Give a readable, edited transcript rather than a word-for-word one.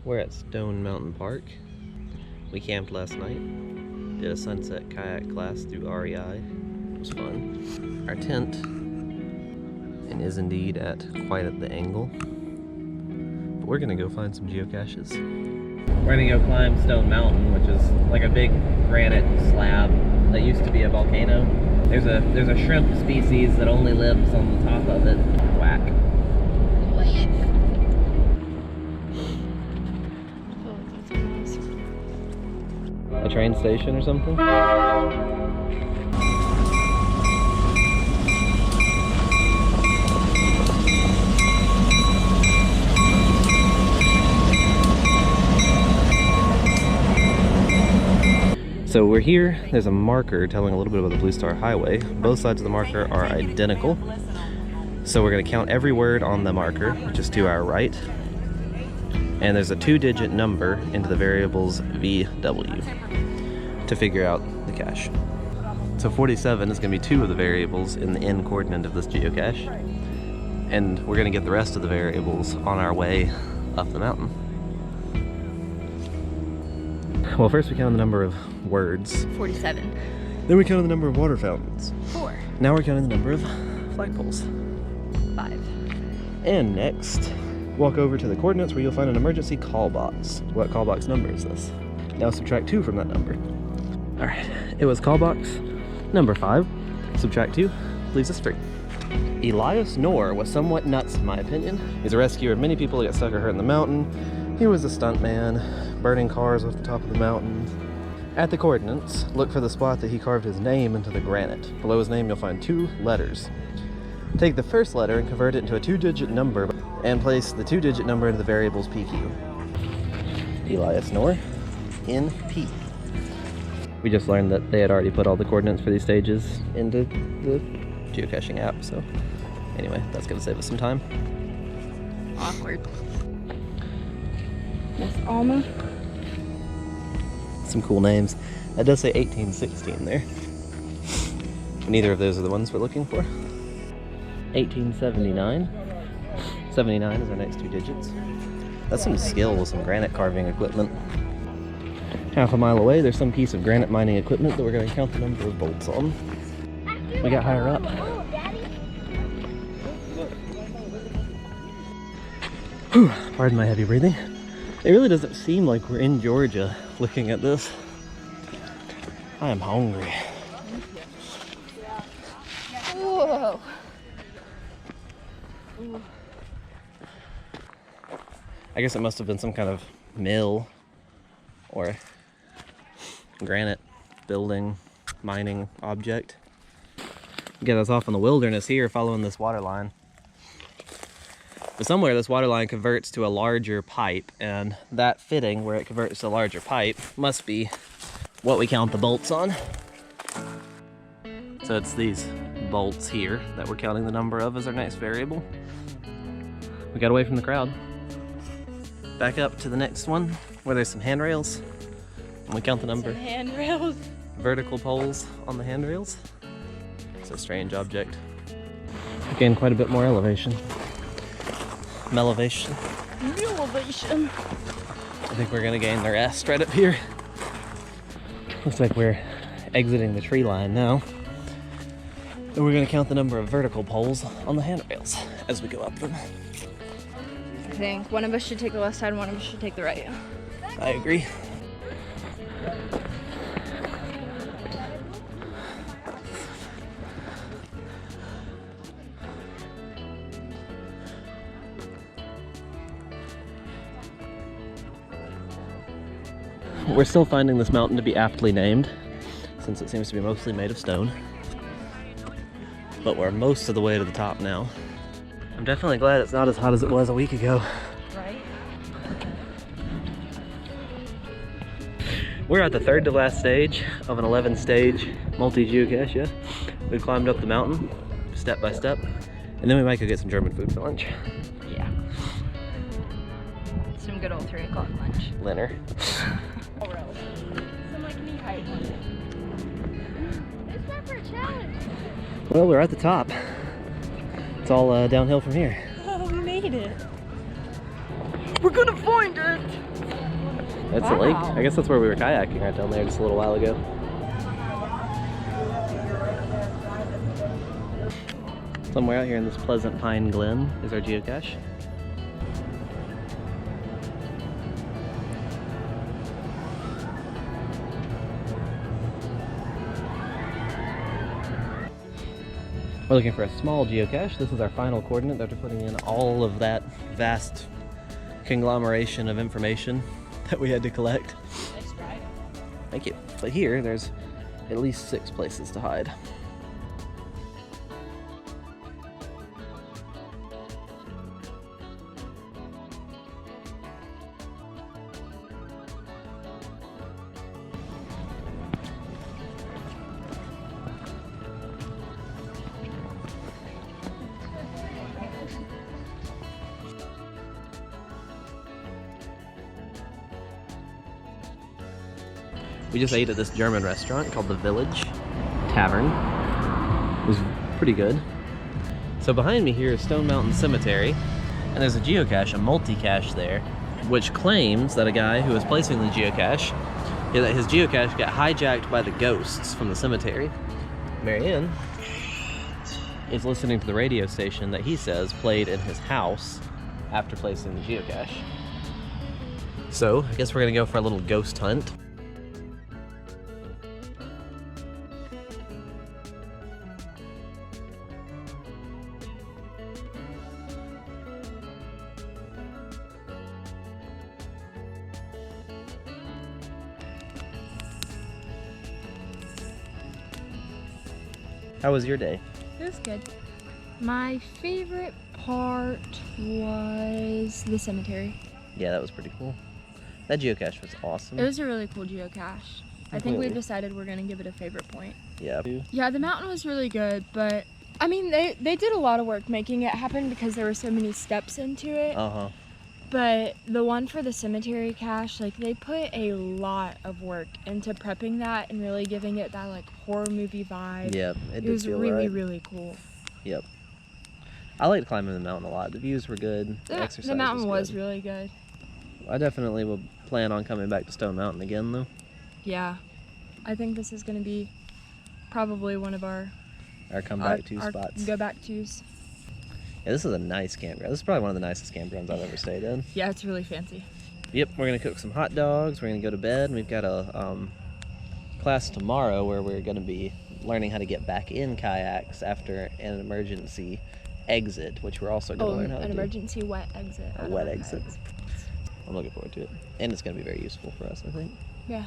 We're at Stone Mountain Park. We camped last night. Did a sunset kayak class through REI. It was fun. Our tent and is indeed at quite at the angle. But we're gonna go find some geocaches. We're gonna go climb Stone Mountain, which is like a big granite slab that used to be a volcano. There's a shrimp species that only lives on the top of it. Whack. A train station or something? So we're here, there's a marker telling a little bit about the Blue Star Highway. Both sides of the marker are identical. So we're gonna count every word on the marker, which is to our right. And there's a 2-digit number into the variables VW to figure out the cache. So 47 is gonna be 2 of the variables in the N coordinate of this geocache. And we're gonna get the rest of the variables on our way up the mountain. Well, first we count the number of words. 47. Then we counted the number of water fountains. 4. Now we're counting the number of flagpoles. 5. And next, walk over to the coordinates where you'll find an emergency call box. What call box number is this? Now subtract 2 from that number. All right, it was call box number 5. Subtract 2, leaves us 3. Elias Knorr was somewhat nuts in my opinion. He's a rescuer of many people who got stuck or hurt in the mountain. He was a stuntman, burning cars off the top of the mountain. At the coordinates, look for the spot that he carved his name into the granite. Below his name, you'll find 2 letters. Take the first letter and convert it into a 2-digit number and place the 2-digit number into the variables PQ. Elias Knorr, NP. We just learned that they had already put all the coordinates for these stages into the geocaching app, so anyway, that's gonna save us some time. Awkward. Miss Alma. Some cool names. That does say 1816 there. Neither of those are the ones we're looking for. 1879. 79 is our next 2 digits. That's some skill with some granite carving equipment. Half a mile away, there's some piece of granite mining equipment that we're going to count the number of bolts on. We got higher up. Whew, pardon my heavy breathing. It really doesn't seem like we're in Georgia looking at this. I am hungry. Whoa. I guess it must have been some kind of mill or granite building, mining object. Get us off in the wilderness here following this water line. But somewhere this water line converts to a larger pipe, and that fitting where it converts to a larger pipe must be what we count the bolts on. So it's these bolts here that we're counting the number of as our next variable. We got away from the crowd. Back up to the next one where there's some handrails. And we count the number. Some handrails. Vertical poles on the handrails. It's a strange object. Again, quite a bit more elevation. Melevation. Elevation. I think we're gonna gain the rest right up here. Looks like we're exiting the tree line now. And we're gonna count the number of vertical poles on the handrails as we go up them. I think one of us should take the left side, one of us should take the right. I agree. We're still finding this mountain to be aptly named, since it seems to be mostly made of stone. But we're most of the way to the top now. I'm definitely glad it's not as hot as it was a week ago. Right? We're at the 3rd to last stage of an 11-stage multi-geocache, yeah? We climbed up the mountain, step by step, and then we might go get some German food for lunch. Yeah. Some good old 3 o'clock lunch. Dinner. Some like knee height. It's time for a challenge. Well, we're at the top. It's all downhill from here. Oh, we made it. We're gonna find it. That's a lake. I guess that's where we were kayaking right down there just a little while ago. Somewhere out here in this pleasant pine glen is our geocache. We're looking for a small geocache. This is our final coordinate after putting in all of that vast conglomeration of information that we had to collect. Nice try. Thank you. But here, there's at least 6 places to hide. We just ate at this German restaurant called The Village Tavern. It was pretty good. So behind me here is Stone Mountain Cemetery, and there's a geocache, a multi-cache there, which claims that a guy who was placing the geocache, that his geocache got hijacked by the ghosts from the cemetery. Marianne is listening to the radio station that he says played in his house after placing the geocache. So I guess we're gonna go for a little ghost hunt. How was your day? It was good. My favorite part was the cemetery. Yeah, that was pretty cool. That geocache was awesome. It was a really cool geocache. I think we've decided we're gonna give it a favorite point. Yeah. Yeah, the mountain was really good, but I mean, they did a lot of work making it happen because there were so many steps into it. Uh-huh. But the one for the cemetery cache, like, they put a lot of work into prepping that and really giving it that, like, horror movie vibe. Yep, it was really, really cool. Yep. I liked climbing the mountain a lot. The views were good. The exercise the mountain was good. really good. I definitely will plan on coming back to Stone Mountain again, though. Yeah. I think this is going to be probably one of our comeback-to spots. Go-back-tos. Yeah, this is a nice campground. This is probably one of the nicest campgrounds I've ever stayed in. Yeah, it's really fancy. Yep, we're gonna cook some hot dogs. We're gonna go to bed. We've got a class tomorrow where we're gonna be learning how to get back in kayaks after an emergency exit, which we're also gonna learn how to do. An emergency wet exit. A wet exit. I'm looking forward to it, and it's gonna be very useful for us, I think. Yeah.